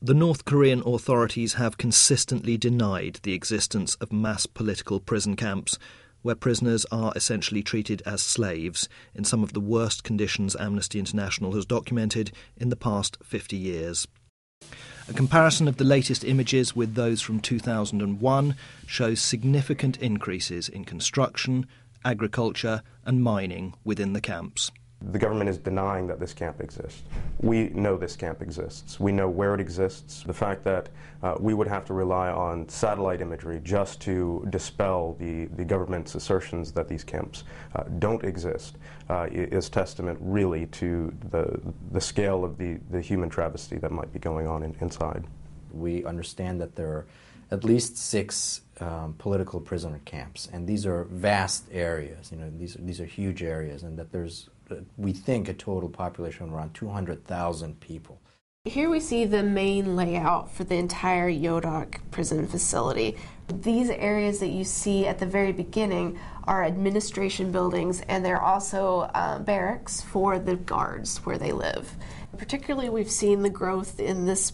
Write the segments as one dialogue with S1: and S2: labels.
S1: The North Korean authorities have consistently denied the existence of mass political prison camps, where prisoners are essentially treated as slaves in some of the worst conditions Amnesty International has documented in the past 50 years. A comparison of the latest images with those from 2001 shows significant increases in construction, agriculture and mining within the camps.
S2: The government is denying that this camp exists. We know this camp exists. We know where it exists. The fact that we would have to rely on satellite imagery just to dispel the government's assertions that these camps don't exist is testament really to the scale of the human travesty that might be going on inside.
S3: We understand that there are at least 6 political prisoner camps, and these are vast areas. These are huge areas, and that there's we think a total population of around 200,000 people.
S4: Here we see the main layout for the entire Yeodok prison facility. These areas that you see at the very beginning are administration buildings, and they're also barracks for the guards where they live. Particularly, we've seen the growth in this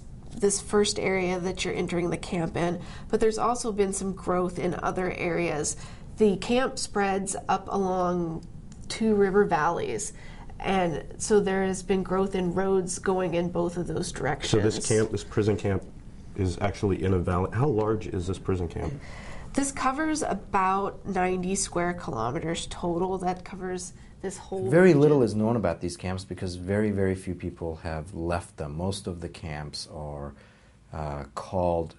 S4: first area that you're entering the camp in, but there's also been some growth in other areas. The camp spreads up along 2 river valleys, and so there has been growth in roads going in both of those directions.
S2: So this prison camp is actually in a valley. How large is this prison camp?
S4: This covers about 90 square kilometers total. That covers this whole
S3: Very
S4: region.
S3: little is known about these camps because very, very few people have left them. Most of the camps are called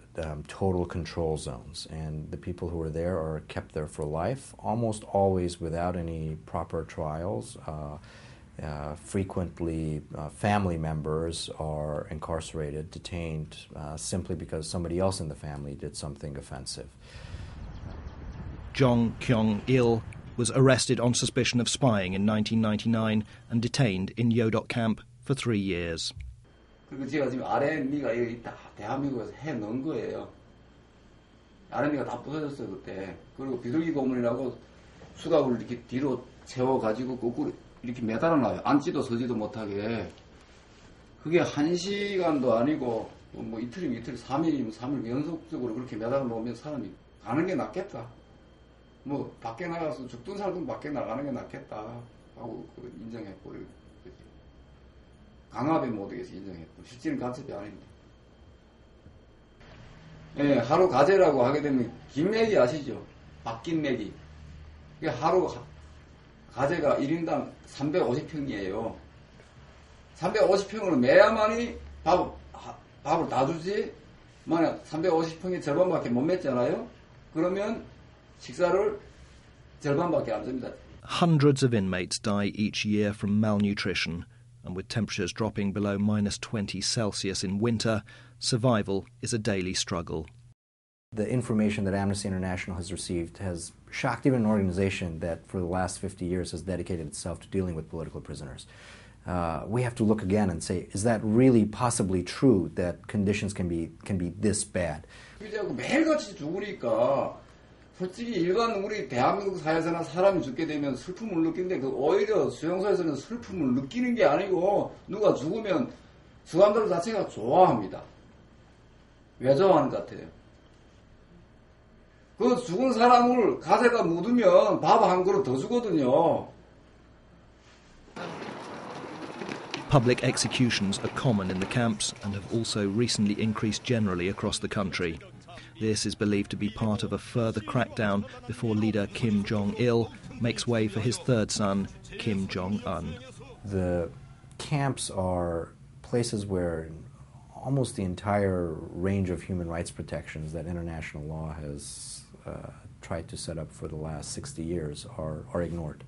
S3: total control zones, and the people who are there are kept there for life, almost always without any proper trials. Frequently, family members are incarcerated, detained, simply because somebody else in the family did something offensive.
S1: Jong Kyung-il was arrested on suspicion of spying in 1999 and detained in Yeodok camp for 3 years.
S5: 그리고 제가 지금 RMB가 여기 대한민국에서 해 넣은 거예요. RMB가 다 부서졌어요 그때. 그리고 비둘기 고문이라고 수갑을 이렇게 뒤로 채워가지고 거꾸로 이렇게 매달아놔요. 앉지도 서지도 못하게. 그게 1시간도 아니고 뭐 이틀이면 이틀, 3일이면 3일 연속적으로 그렇게 매달아 놓으면 사람이 가는 게 낫겠다. 뭐 밖에 나가서 죽든 살든 밖에 나가는 게 낫겠다 하고 인정했고. 강압에 못 오겠어 인정했고 실제는 간첩이 아닌데. 예, 하루 가제라고 하게 되면 김매기 아시죠? 박김매기. 하루 가제가 1인당 350평이에요. 350평으로 매야만이 밥을 다 주지. 만약 350평의 절반밖에 못 맺잖아요. 그러면 식사를 절반밖에 안 줍니다.
S1: Hundreds of inmates die each year from malnutrition, and with temperatures dropping below -20 Celsius in winter, survival is a daily struggle.
S3: The information that Amnesty International has received has shocked even an organization that for the last 50 years has dedicated itself to dealing with political prisoners. We have to look again and say, is that really possibly true that conditions can be this bad?
S5: 매일같이 죽으니까 솔직히 일반 우리 대한민국 사회에서나 사람이 죽게 되면 슬픔을 느끼는데 오히려 수용소에서는 슬픔을 느끼는 게 아니고 누가 죽으면 수감들 자체가 좋아합니다. 왜 좋아하는 것 같아요? 그 죽은 사람을 가재가 묻으면 밥 한 그릇 더 주거든요.
S1: Public executions are common in the camps and have also recently increased generally across the country. This is believed to be part of a further crackdown before leader Kim Jong-il makes way for his 3rd son, Kim Jong-un.
S3: The camps are places where almost the entire range of human rights protections that international law has tried to set up for the last 60 years are ignored.